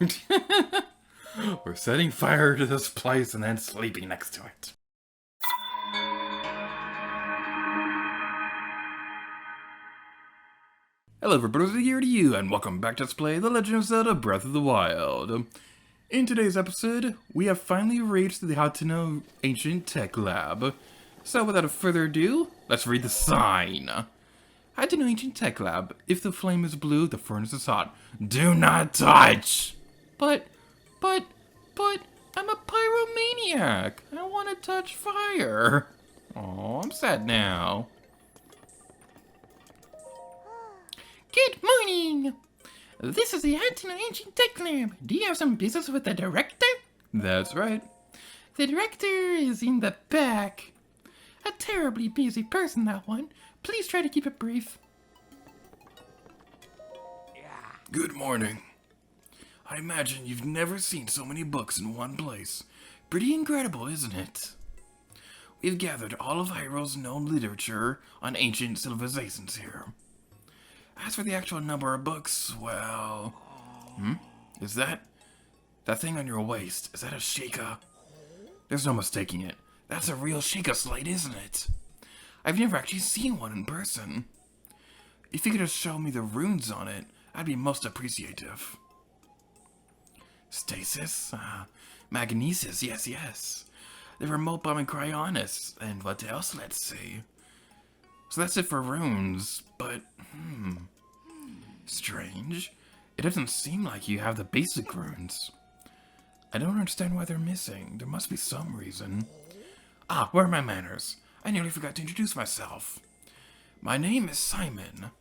We're setting fire to this place and then sleeping next to it. Hello everybody, here to you, and welcome back to Let's Play The Legend of Zelda Breath of the Wild. In today's episode, we have finally reached the Hateno Ancient Tech Lab. So without further ado, let's read the sign. Hateno Ancient Tech Lab. If the flame is blue, the furnace is hot. Do not touch! But, I'm a pyromaniac. I want to touch fire. Oh, I'm sad now. Good morning! This is the Hateno Ancient Tech Lab. Do you have some business with the director? That's right. The director is in the back. A terribly busy person, that one. Please try to keep it brief. Good morning. I imagine you've never seen so many books in one place. Pretty incredible, isn't it? We've gathered all of Hyrule's known literature on ancient civilizations here. As for the actual number of books, well... Is that thing on your waist, is that a Sheikah? There's no mistaking it. That's a real Sheikah slate, isn't it? I've never actually seen one in person. If you could just show me the runes on it, I'd be most appreciative. Stasis? Magnesis, yes. The remote bomb and cryonis, and what else, let's see. So that's it for runes, but, strange. It doesn't seem like you have the basic runes. I don't understand why they're missing. There must be some reason. Where are my manners? I nearly forgot to introduce myself. My name is Simon.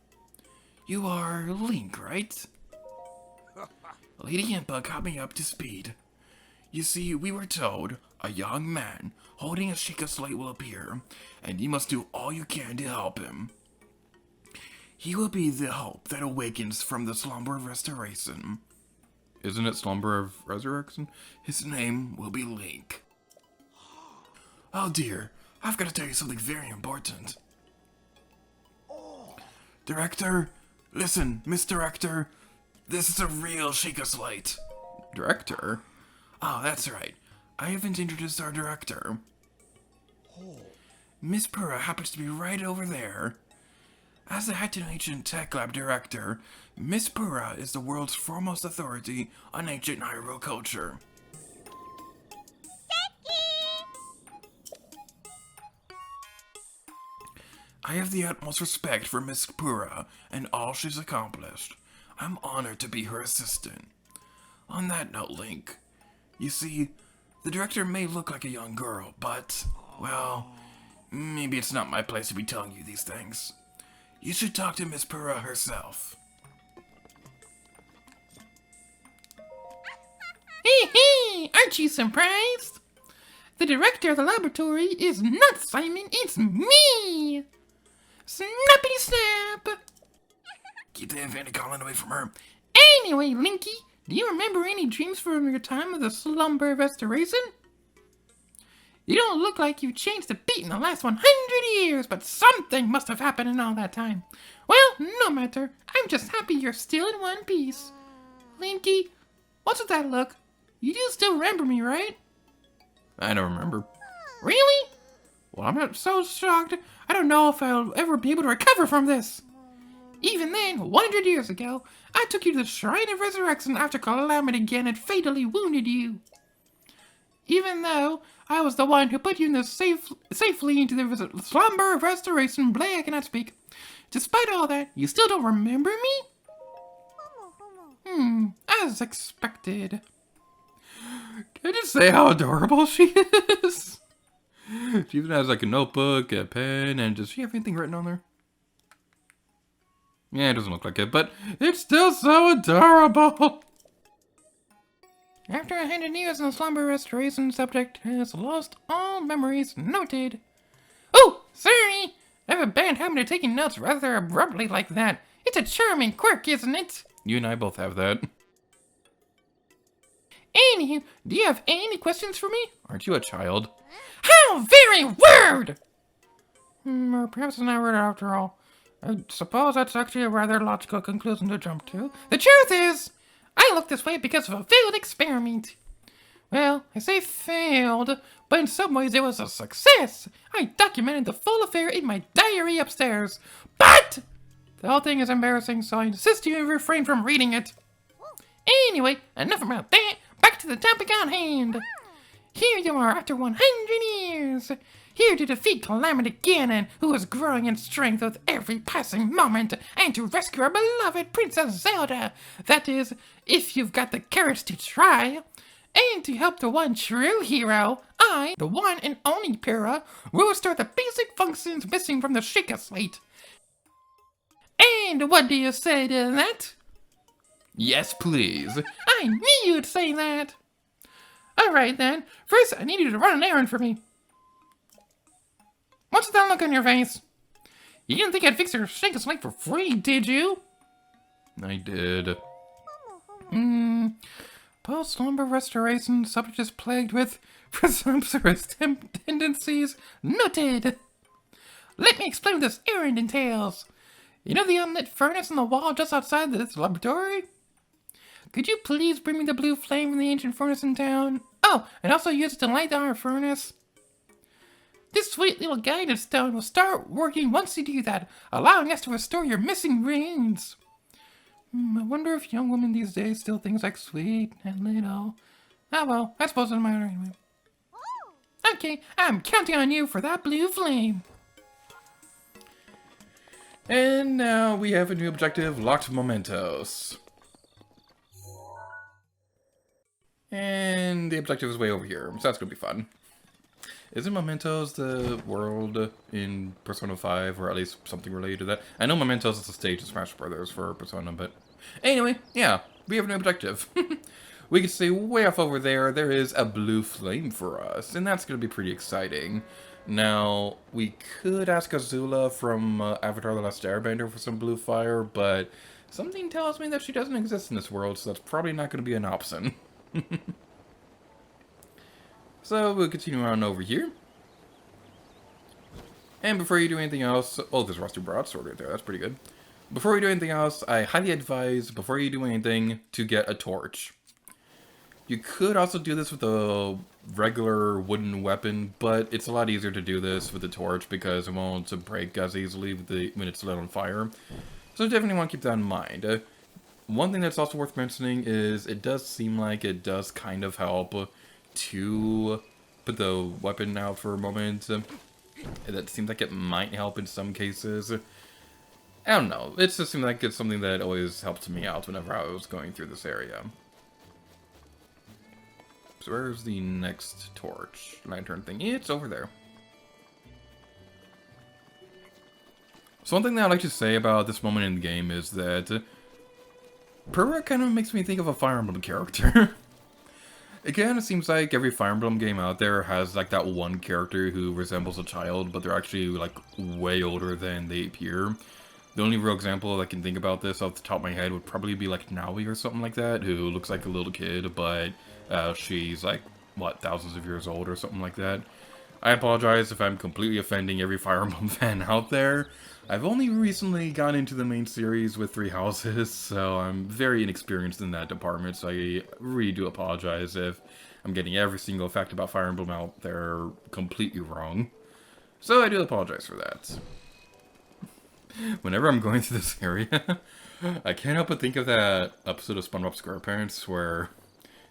You are Link, right? Lady Impa got me up to speed. You see, we were told a young man holding a Sheikah slate will appear, and you must do all you can to help him. He will be the hope that awakens from the slumber of restoration. Isn't it slumber of resurrection? His name will be Link. Oh dear, I've got to tell you something very important. Director, listen, Miss Director, this is a real Sheikah slate. Director? Oh, that's right. I haven't introduced our director. Miss Purah happens to be right over there. As the Hateno Ancient Tech Lab director, Miss Purah is the world's foremost authority on ancient Hyrule culture. I have the utmost respect for Miss Purah and all she's accomplished. I'm honored to be her assistant. On that note, Link, you see, the director may look like a young girl, but, well, maybe it's not my place to be telling you these things. You should talk to Miss Purah herself. Hey, aren't you surprised? The director of the laboratory is not Simon, it's me! Snappity snap! Keep the infinity calling away from her. Anyway, Linky, do you remember any dreams from your time of the slumber restoration? You don't look like you've changed a beat in the last 100 years, but something must have happened in all that time. Well, no matter. I'm just happy you're still in one piece. Linky, what's with that look? You do still remember me, right? I don't remember. Really? Well, I'm not so shocked. I don't know if I'll ever be able to recover from this. Even then, 100 years ago, I took you to the Shrine of Resurrection after Calamity again had fatally wounded you. Even though I was the one who put you in the safely into the slumber of restoration, I cannot speak. Despite all that, you still don't remember me? As expected. Can I just say how adorable she is? She even has like a notebook, a pen, and does she have anything written on there? Yeah, it doesn't look like it, but it's still so adorable. After 100 years in the slumber restoration, subject has lost all memories. Noted. Oh, sorry. I have a bad habit of taking notes rather abruptly like that. It's a charming quirk, isn't it? You and I both have that. Anywho, do you have any questions for me? Aren't you a child? How very rude! Or perhaps it's not rude after all. I suppose that's actually a rather logical conclusion to jump to. The truth is, I look this way because of a failed experiment. Well, I say failed, but in some ways it was a success. I documented the full affair in my diary upstairs. But the whole thing is embarrassing, so I insist you refrain from reading it. Anyway, enough about that. Back to the topic on hand. Here you are after 100 years. Here to defeat Calamity Ganon, who is growing in strength with every passing moment, and to rescue our beloved Princess Zelda. That is, if you've got the courage to try. And to help the one true hero, I, the one and only Pyrrha, will restore the basic functions missing from the Sheikah Slate. And what do you say to that? Yes, please. I knew you'd say that. Alright then, first I need you to run an errand for me. What's that look on your face? You didn't think I'd fix your Sheikah Slate for free, did you? I did. Post-slumber restoration subject is plagued with presumptuous tendencies. Noted. Let me explain what this errand entails. You know the unlit furnace on the wall just outside this laboratory? Could you please bring me the blue flame from the ancient furnace in town? Oh, and also use it to light our furnace. This sweet little guidance stone will start working once you do that, allowing us to restore your missing rings. I wonder if young women these days still things like sweet and little. Oh well, I suppose it doesn't matter anyway. Okay, I'm counting on you for that blue flame. And now we have a new objective, locked Mementos. And the objective is way over here, so that's gonna be fun. Isn't Mementos the world in Persona 5, or at least something related to that? I know Mementos is the stage in Smash Brothers for Persona, but... Anyway, yeah, we have an objective. We can see way off over there, there is a blue flame for us, and that's going to be pretty exciting. Now, we could ask Azula from Avatar The Last Airbender for some blue fire, but something tells me that she doesn't exist in this world, so that's probably not going to be an option. So, we'll continue on over here. And before you do anything else... Oh, there's a rusty broadsword right there. That's pretty good. Before you do anything else, I highly advise, before you do anything, to get a torch. You could also do this with a regular wooden weapon, but it's a lot easier to do this with a torch because it won't break as easily when it's lit on fire. So definitely want to keep that in mind. One thing that's also worth mentioning is it does seem like it does kind of help to put the weapon out for a moment. That seems like it might help in some cases. I don't know. It just seems like it's something that always helped me out whenever I was going through this area. So where's the next torch lantern thing? It's over there. So one thing that I like to say about this moment in the game is that Pyrrha kind of makes me think of a Fire Emblem character. It kind of seems like every Fire Emblem game out there has like that one character who resembles a child, but they're actually like way older than they appear. The only real example I can think about this off the top of my head would probably be like Naui or something like that, who looks like a little kid, but she's like, what, thousands of years old or something like that. I apologize if I'm completely offending every Fire Emblem fan out there. I've only recently gotten into the main series with 3 houses, so I'm very inexperienced in that department, so I really do apologize if I'm getting every single fact about Fire Emblem out there completely wrong. So I do apologize for that. Whenever I'm going through this area, I can't help but think of that episode of SpongeBob SquarePants where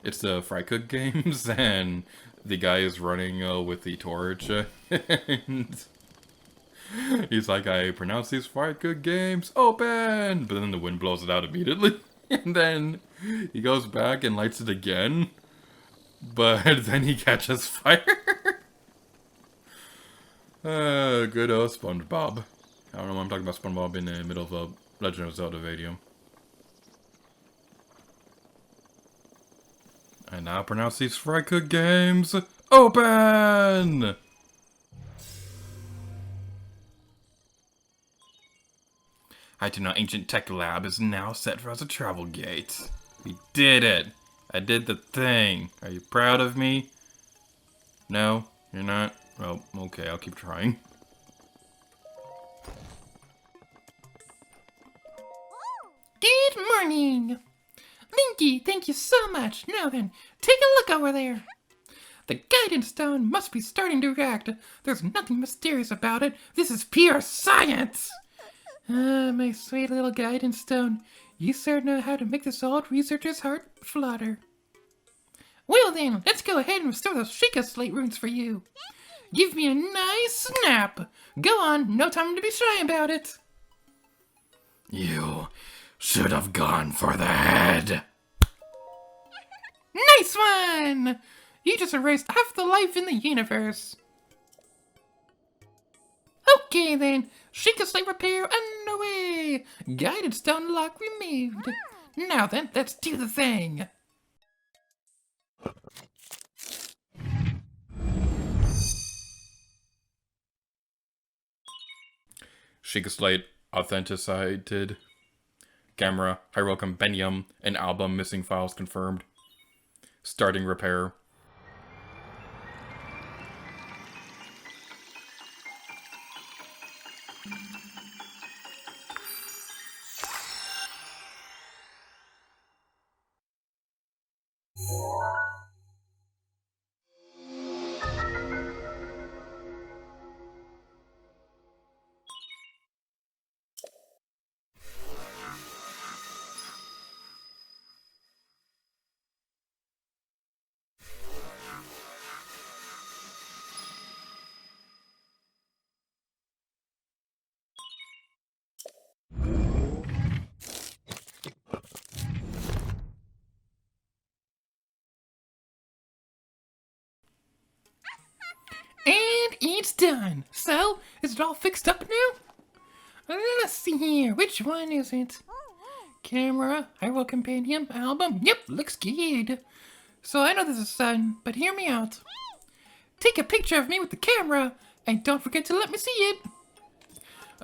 it's the Fry Cook games and the guy is running with the torch and he's like, I pronounce these Fry Cook games open, but then the wind blows it out immediately and then he goes back and lights it again, but then he catches fire. Good old SpongeBob. I don't know why I'm talking about SpongeBob in the middle of a Legend of Zelda video. I now pronounce these Fry Cook games open! Hateno Ancient Tech Lab is now set for as a travel gate. We did it! I did the thing. Are you proud of me? No? You're not? Well, okay, I'll keep trying. Good morning! Linky, thank you so much. Now then, take a look over there. The guidance stone must be starting to react. There's nothing mysterious about it. This is pure science. Ah, my sweet little guidance stone. You sure know how to make this old researcher's heart flutter. Well then, let's go ahead and restore those Sheikah Slate runes for you. Give me a nice snap. Go on, no time to be shy about it. You should have gone for the head. Nice one! You just erased half the life in the universe. Okay then, Sheikah Slate repair underway. Guided stone lock removed. Now then, let's do the thing. Sheikah Slate authenticated. Camera, hierarchical compendium, and album missing files confirmed. Starting repair. And it's done. So, is it all fixed up now? Let's see here. Which one is it? Camera, hierarchical compendium, album. Yep, looks good. So I know this is sudden, but hear me out. Take a picture of me with the camera, and don't forget to let me see it.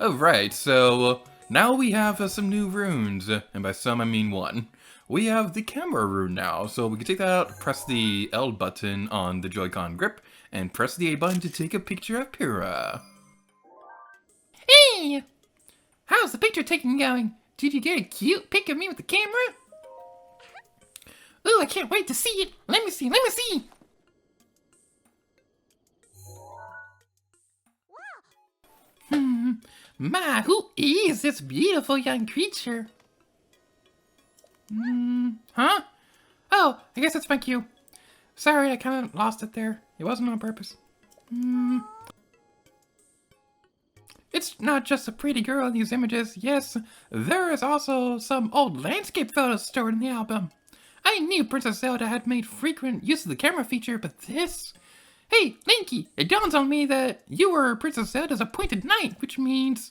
Alright, so now we have some new runes, and by some I mean one. We have the camera rune now, so we can take that out, press the L button on the Joy-Con grip, and press the A button to take a picture of Pyrrha. Hey! How's the picture taking going? Did you get a cute pic of me with the camera? Ooh, I can't wait to see it. Let me see, let me see. My, who is this beautiful young creature? Huh? Oh, I guess that's my cue. Sorry, I kind of lost it there. It wasn't on purpose. It's not just a pretty girl in these images. Yes, there is also some old landscape photos stored in the album. I knew Princess Zelda had made frequent use of the camera feature, but this... Hey, Linky, it dawns on me that you were Princess Zelda's appointed knight, which means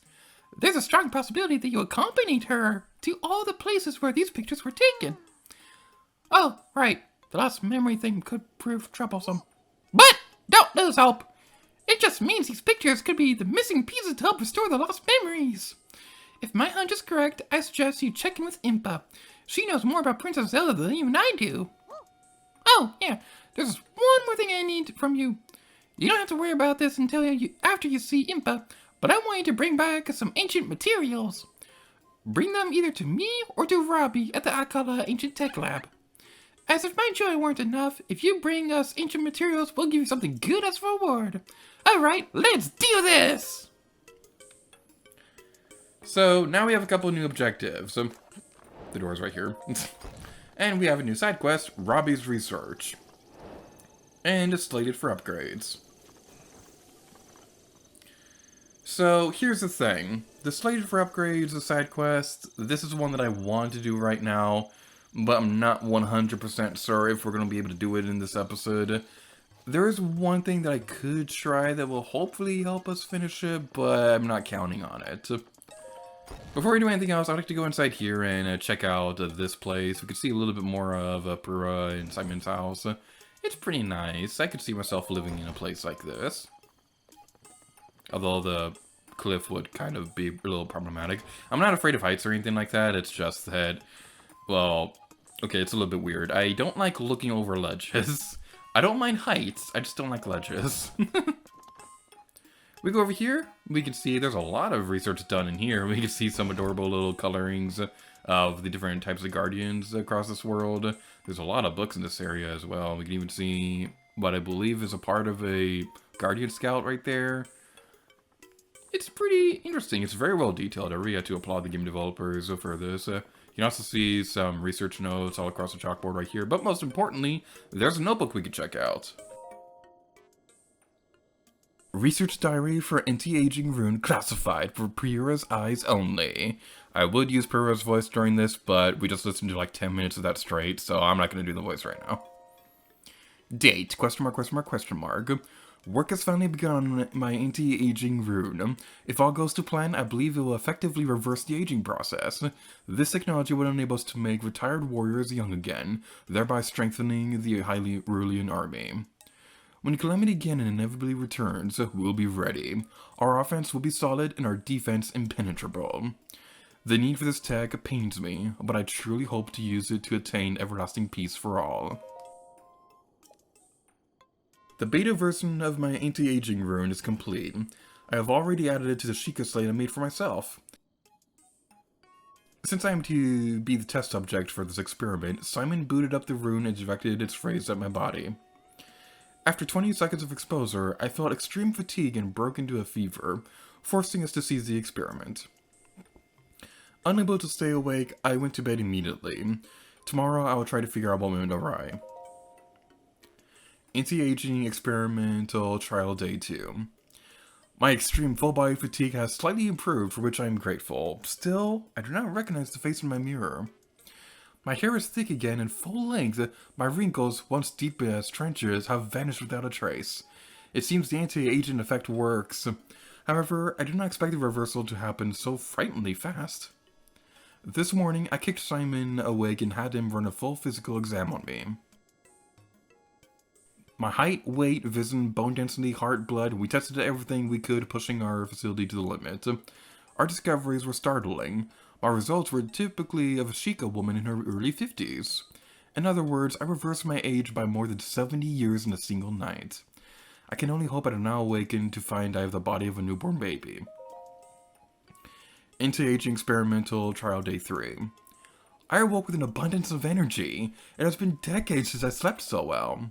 there's a strong possibility that you accompanied her to all the places where these pictures were taken. Oh, right. The lost memory thing could prove troublesome. But don't lose hope. It just means these pictures could be the missing pieces to help restore the lost memories. If my hunch is correct, I suggest you check in with Impa. She knows more about Princess Zelda than even I do. Oh, yeah. There's one more thing I need from you. You don't have to worry about this until after you see Impa, but I want you to bring back some ancient materials. Bring them either to me or to Robbie at the Hateno Ancient Tech Lab. As if my joy weren't enough, if you bring us ancient materials, we'll give you something good as a reward. Alright, let's do this! So now we have a couple of new objectives. The door's right here. And we have a new side quest, Robbys Research. And it's slated for upgrades. So here's the thing. The slated for upgrades, the side quest, this is one that I want to do right now, but I'm not 100% sure if we're going to be able to do it in this episode. There is one thing that I could try that will hopefully help us finish it, but I'm not counting on it. Before we do anything else, I'd like to go inside here and check out this place. We can see a little bit more of Pyrrha and Simon's house. It's pretty nice. I could see myself living in a place like this. Although the cliff would kind of be a little problematic. I'm not afraid of heights or anything like that. It's just that, well, okay, it's a little bit weird. I don't like looking over ledges. I don't mind heights. I just don't like ledges. We go over here. We can see there's a lot of research done in here. We can see some adorable little colorings of the different types of guardians across this world. There's a lot of books in this area as well. We can even see what I believe is a part of a guardian scout right there. It's pretty interesting. It's very well detailed. I really had to applaud the game developers for this. You can also see some research notes all across the chalkboard right here. But most importantly, there's a notebook we can check out. Research diary for anti-aging rune classified for Priura's eyes only. I would use Priura's voice during this, but we just listened to like 10 minutes of that straight, so I'm not going to do the voice right now. Date, question mark, question mark, question mark. Work has finally begun on my anti-aging rune. If all goes to plan, I believe it will effectively reverse the aging process. This technology will enable us to make retired warriors young again, thereby strengthening the highly Rulian army. When Calamity again inevitably returns, we'll be ready. Our offense will be solid and our defense impenetrable. The need for this tech pains me, but I truly hope to use it to attain everlasting peace for all. The beta version of my anti-aging rune is complete. I have already added it to the Sheikah slate I made for myself. Since I am to be the test subject for this experiment, Simon booted up the rune and directed its phrase at my body. After 20 seconds of exposure, I felt extreme fatigue and broke into a fever, forcing us to cease the experiment. Unable to stay awake, I went to bed immediately. Tomorrow I will try to figure out what went awry. Anti-aging experimental trial day 2. My extreme full body fatigue has slightly improved, for which I am grateful. Still, I do not recognize the face in my mirror. My hair is thick again and full length. My wrinkles, once deep as trenches, have vanished without a trace. It seems the anti-aging effect works. However, I do not expect the reversal to happen so frighteningly fast. This morning, I kicked Simon awake and had him run a full physical exam on me. My height, weight, vision, bone density, heart, blood, we tested everything we could, pushing our facility to the limit. Our discoveries were startling. My results were typically of a Sheikah woman in her early 50s. In other words, I reversed my age by more than 70 years in a single night. I can only hope I am now awakened to find I have the body of a newborn baby. Anti-aging experimental trial day 3. I awoke with an abundance of energy. It has been decades since I slept so well.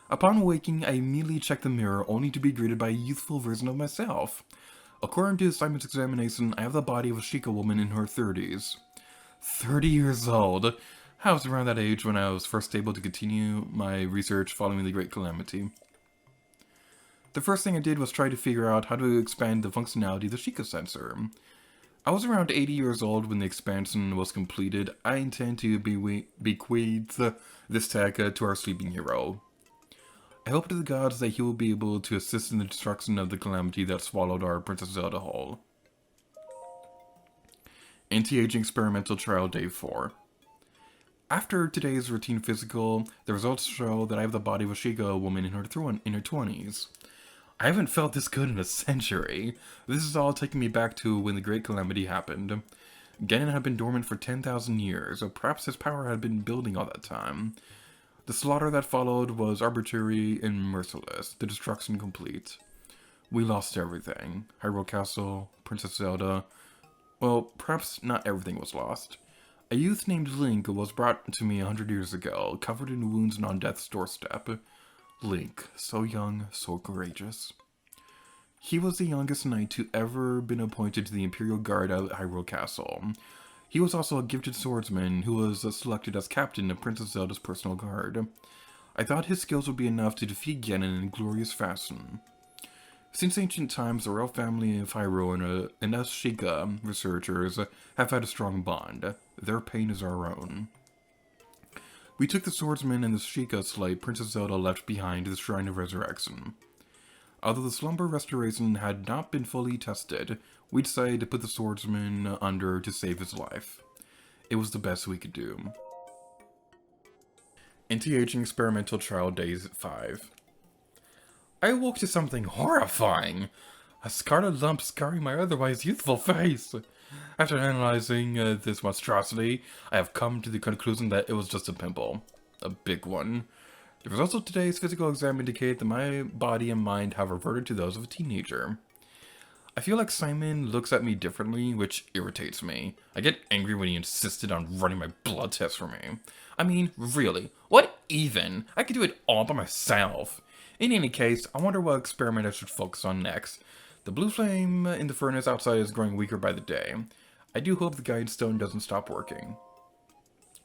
Upon waking, I immediately checked the mirror, only to be greeted by a youthful version of myself. According to Simon's examination, I have the body of a Sheikah woman in her 30s. 30 years old. I was around that age when I was first able to continue my research following the Great Calamity. The first thing I did was try to figure out how to expand the functionality of the Sheikah sensor. I was around 80 years old when the expansion was completed. I intend to bequeath this tech to our sleeping hero. I hope to the gods that he will be able to assist in the destruction of the calamity that swallowed our Princess Zelda whole. Anti-aging experimental trial day 4. After today's routine physical, the results show that I have the body of a Sheikah woman in her 20s. I haven't felt this good in a century. This is all taking me back to when the Great Calamity happened. Ganon had been dormant for 10,000 years, so perhaps his power had been building all that time. The slaughter that followed was arbitrary and merciless, the destruction complete. We lost everything. Hyrule Castle, Princess Zelda. Well, perhaps not everything was lost. A youth named Link was brought to me 100 years ago, covered in wounds and on death's doorstep. Link, so young, so courageous. He was the youngest knight to ever been appointed to the Imperial Guard at Hyrule Castle. He was also a gifted swordsman who was selected as captain of Princess Zelda's personal guard. I thought his skills would be enough to defeat Ganon in glorious fashion. Since ancient times, the royal family of Hyrule and us Sheikah researchers have had a strong bond. Their pain is our own. We took the swordsman and the Sheikah slate Princess Zelda left behind to the Shrine of Resurrection. Although the slumber restoration had not been fully tested, we decided to put the swordsman under to save his life. It was the best we could do. Anti-aging experimental trial days 5. I awoke to something horrifying. A scarlet lump scarring my otherwise youthful face. After analyzing this monstrosity, I have come to the conclusion that it was just a pimple. A big one. The results of today's physical exam indicate that my body and mind have reverted to those of a teenager. I feel like Simon looks at me differently, which irritates me. I get angry when he insisted on running my blood test for me. I mean, really, what even? I could do it all by myself. In any case, I wonder what experiment I should focus on next. The blue flame in the furnace outside is growing weaker by the day. I do hope the guide stone doesn't stop working.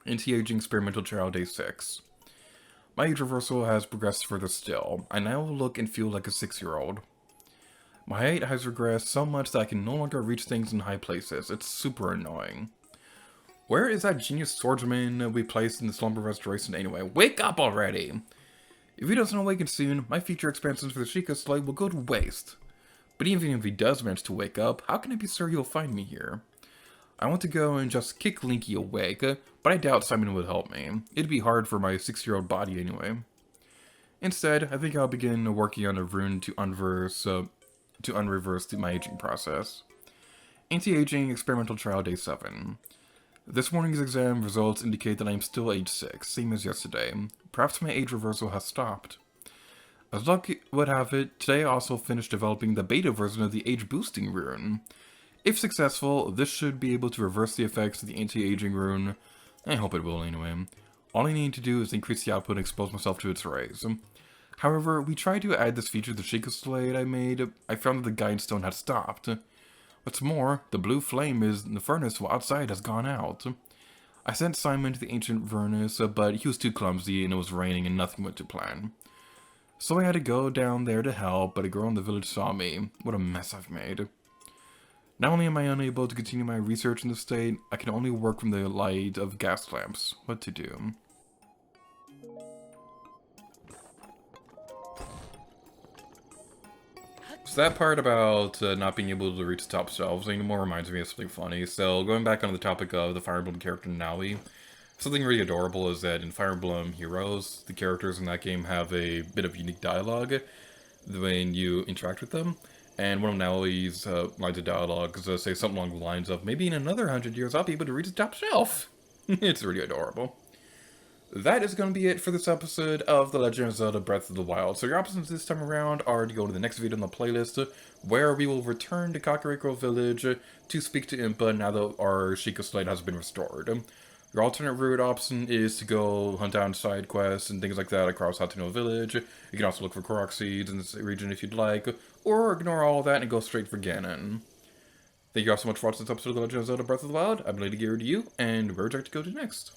Anti-aging experimental trial day 6. My age reversal has progressed further still. I now look and feel like a 6-year-old. My height has regressed so much that I can no longer reach things in high places. It's super annoying. Where is that genius swordsman we placed in the slumber restoration anyway? Wake up already! If he doesn't awaken soon, my future expansions for the Sheikah Slate will go to waste. But even if he does manage to wake up, how can I be sure he'll find me here? I want to go and just kick Linky awake, but I doubt Simon would help me. It'd be hard for my 6-year-old body anyway. Instead, I think I'll begin working on a rune to unreverse my aging process. Anti-aging experimental trial day 7. This morning's exam results indicate that I am still age 6, same as yesterday. Perhaps my age reversal has stopped. As luck would have it, today I also finished developing the beta version of the age boosting rune. If successful, this should be able to reverse the effects of the anti-aging rune. I hope it will anyway. All I need to do is increase the output and expose myself to its rays. However, we tried to add this feature to the Sheikah Slate I made. I found that the guide stone had stopped. What's more, the blue flame in the furnace outside has gone out. I sent Simon to the ancient furnace, but he was too clumsy and it was raining and nothing went to plan. So I had to go down there to help, but a girl in the village saw me. What a mess I've made. Not only am I unable to continue my research in the state, I can only work from the light of gas lamps. What to do? So that part about not being able to reach the top shelves anymore reminds me of something funny. So going back on the topic of the Fire Emblem character Naui, something really adorable is that in Fire Emblem Heroes, the characters in that game have a bit of unique dialogue when you interact with them. And one of Naui's lines of dialogue is say something along the lines of, maybe in another 100 years I'll be able to reach the top shelf. It's really adorable. That is going to be it for this episode of The Legend of Zelda Breath of the Wild. So your options this time around are to go to the next video on the playlist, where we will return to Kakariko Village to speak to Impa now that our Sheikah Slate has been restored. Your alternate route option is to go hunt down side quests and things like that across Hateno Village. You can also look for Korok Seeds in this region if you'd like, or ignore all that and go straight for Ganon. Thank you all so much for watching this episode of The Legend of Zelda Breath of the Wild. I'm Lady Gear to you, and where would you like to go to next?